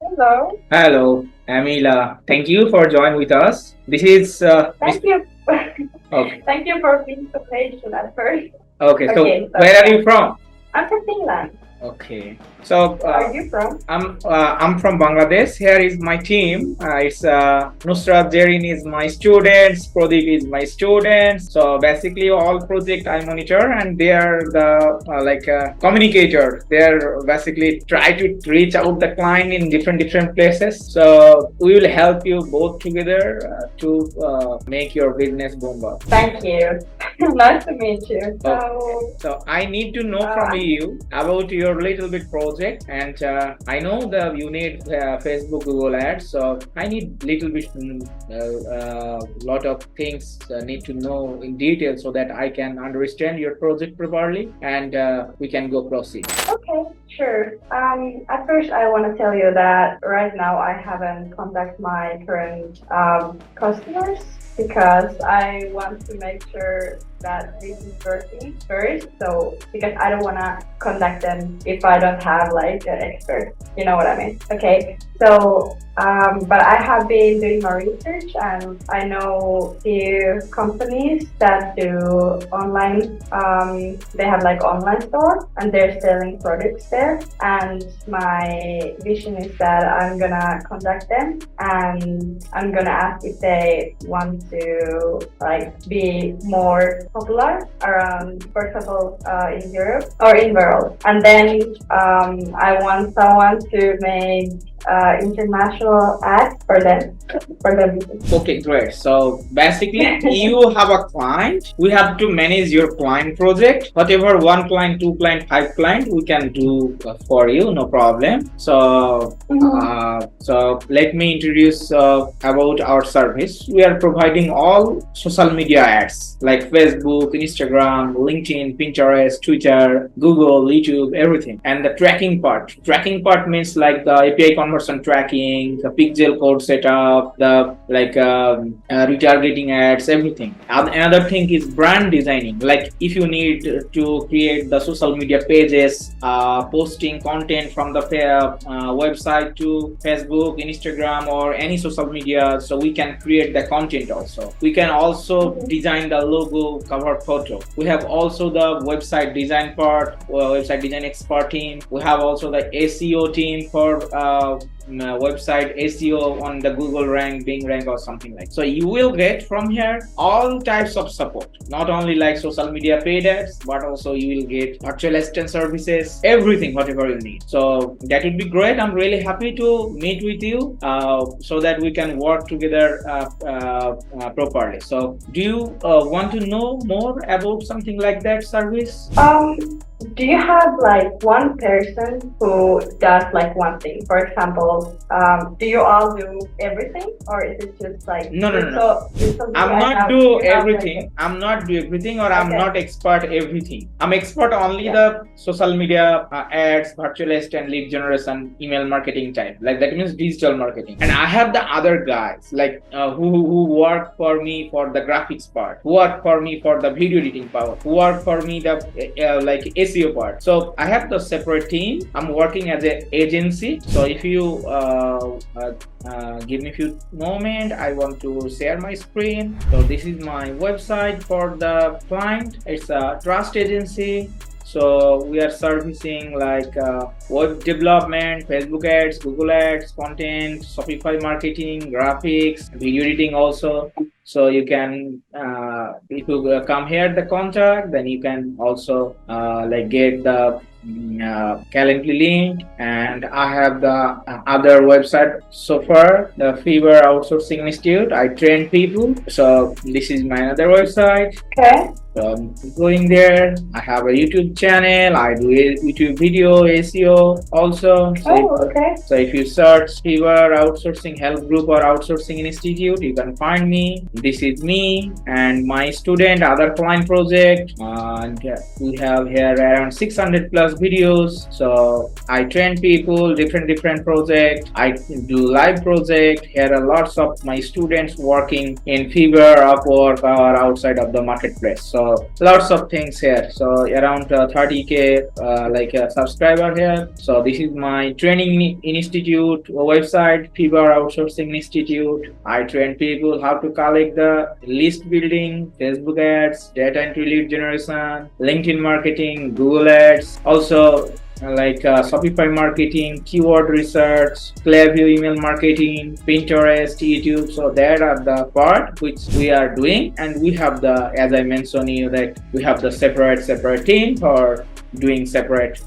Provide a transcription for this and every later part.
Hello. Hello, Amila. Thank you for joining with us. This is Thank you. okay. Thank you for being so patient at first. Okay, so Okay, so where are yeah, you from? I'm from Finland. Okay, so Where are you from? I'm from Bangladesh. Here is my team. It's Nusrat Jerin is my students. Pradeep is my students. So basically, all project I monitor, and they are the communicator. They are basically try to reach out the client in different places. So we will help you both together to make your business boom up. Thank you. Nice to meet you. Okay. So I need to know from Uh, you about your little bit project, and I know that you need Facebook, Google Ads. So I need little bit, lot of things need to know in detail so that I can understand your project properly, and we can go proceed. okay, sure. At first, I want to tell you that right now I haven't contacted my current customers because I want to make sure that this is working first. So because I don't want to contact them if I don't have like an expert. You know what I mean? Okay. So but I have been doing my research and I know few companies that do online. They have like online store and they're selling products there. And my vision is that I'm gonna contact them and I'm gonna ask if they want to like be more popular around, for example, in Europe or in world. And then I want someone to make international ads for them for their business. Okay, great. So basically, you have a client. We have to manage your client project. Whatever one client, two client, five client, we can do for you, no problem. So, so let me introduce about our service. We are providing all social media ads like Facebook, Instagram, LinkedIn, Pinterest, Twitter, Google, YouTube, everything. And the tracking part. Tracking part means like the API conversion tracking, the pixel code setup, the retargeting ads, everything. Another thing is brand designing. Like if you need to create the social media pages, posting content from the website to Facebook, Instagram, or any social media, so we can create the content also. We can also design the logo, cover photo. We have also the website design part, website design expert team. We have also the SEO team for website SEO on the Google rank, Bing rank, or something like. So you will get from here all types of support, not only like social media paid ads, but also you will get virtual assistant services, everything, whatever you need. So that would be great. I'm really happy to meet with you so that we can work together properly. So do you want to know more about something like that service? Do you have like one person who does like one thing? For example, do you all do everything, or is it just like No, no, no, no. I'm not Do everything. Like I'm not do everything, or I'm not expert everything. I'm expert only the social media ads, virtual assistant, lead generation, email marketing type. Like that means digital marketing. And I have the other guys like who work for me for the graphics part, who work for me for the video editing part, who work for me the like SEO part. So I have the separate team. I'm working as an agency. So if you give me a few moments, I want to share my screen. So this is my website for the client. It's a trust agency. So we are servicing like web development, Facebook ads, Google ads, content, Shopify marketing, graphics, video editing also. So you can if you come here the contract, then you can also like get the Calendly link. And I have the other website so far, the Fiverr Outsourcing Institute. I train people. So this is my other website. Okay. So I'm going there. I have a YouTube channel. I do a YouTube video SEO also. So if you search Fiverr Outsourcing Help Group or Outsourcing Institute, you can find me. This is me and my student, other client project. And we have here around 600 plus videos. So I train people, different projects. I do live project. Here are lots of my students working in Fiverr, Upwork, or outside of the marketplace. So So lots of things here. So around 30K like a subscriber here. So this is my training institute website, Fiverr Outsourcing Institute. I train people how to collect the list building, Facebook ads, data entry, lead generation, LinkedIn marketing, Google ads, also like Shopify marketing, keyword research, Clearview email marketing, Pinterest, YouTube. So that are the part which we are doing, and we have the, as I mentioned you, that we have the separate team for doing separate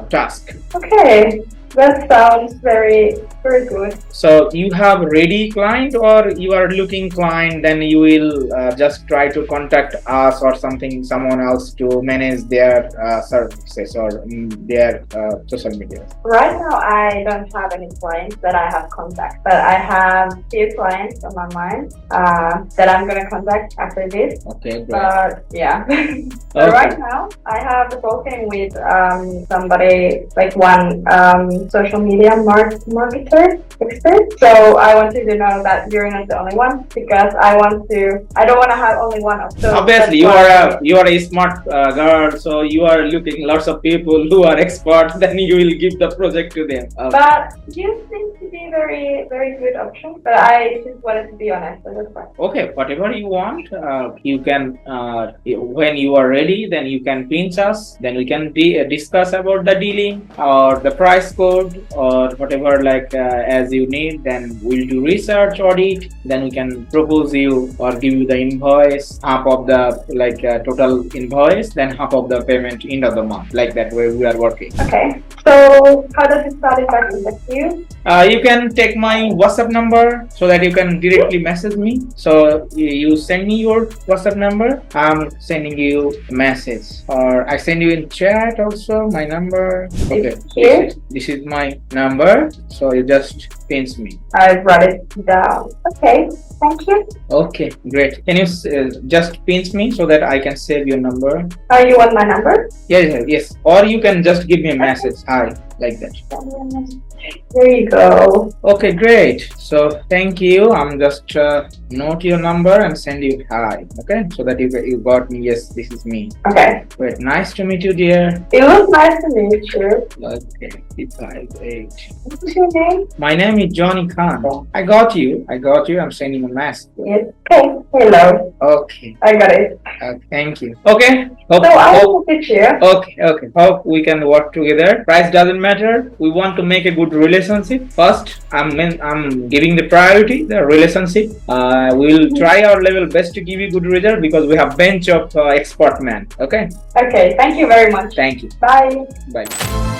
task. Okay, that sounds very good. So you have ready client, or you are looking client, then you will just try to contact us or someone else to manage their services or their social media. Right now, I don't have any clients that I have contact, but I have few clients on my mind that I'm gonna contact after this. Okay, great. But yeah, so Okay. right now I have spoken with somebody, like one social media marketer expert. So I want you to know that you're not the only one, because I don't want to have only one of those. Obviously, you are a smart girl, so you are looking lots of people who are experts. Then you will give the project to them. But you seem to be very good option. But I just wanted to be honest. So that's fine. Okay, whatever you want, you can. When you are ready, then you can pinch us. Then we can discuss about the dealing or the price code or whatever, like as you need. Then we'll do research audit. Then we can propose you or give you the invoice, half of the total invoice, then half of the payment end of the month. Like that way we are working. Okay. So how does it start if I contact you? You can take my WhatsApp number so that you can directly message me. So you send me your WhatsApp number, I'm sending you a message, or I send you in chat also my number. Okay, Here? this is my number, so you just pinch me. I wrote it down. Okay. Thank you. Okay, great. Can you just pinch me so that I can save your number? You want my number? Yes. Or you can just give me a message. Hi, like that. There you go. Okay, great. So thank you. I'm just note your number and send you hi. Okay, so that you got me. Yes, this is me. Okay. Great. Nice to meet you, dear. It was nice to meet you. Okay, 558. What's your name? My name is Johnny Khan. I got you. I'm sending a message. Yes. Okay. Hello. Okay. I got it. Thank you. Okay. So I will teach you. Okay. Hope we can work together. Price doesn't matter. We want to make a good relationship. First, I'm giving the priority, the relationship. We'll try our level best to give you good result, because we have bench of expert men. Okay. Okay. Thank you very much. Thank you. Bye. Bye.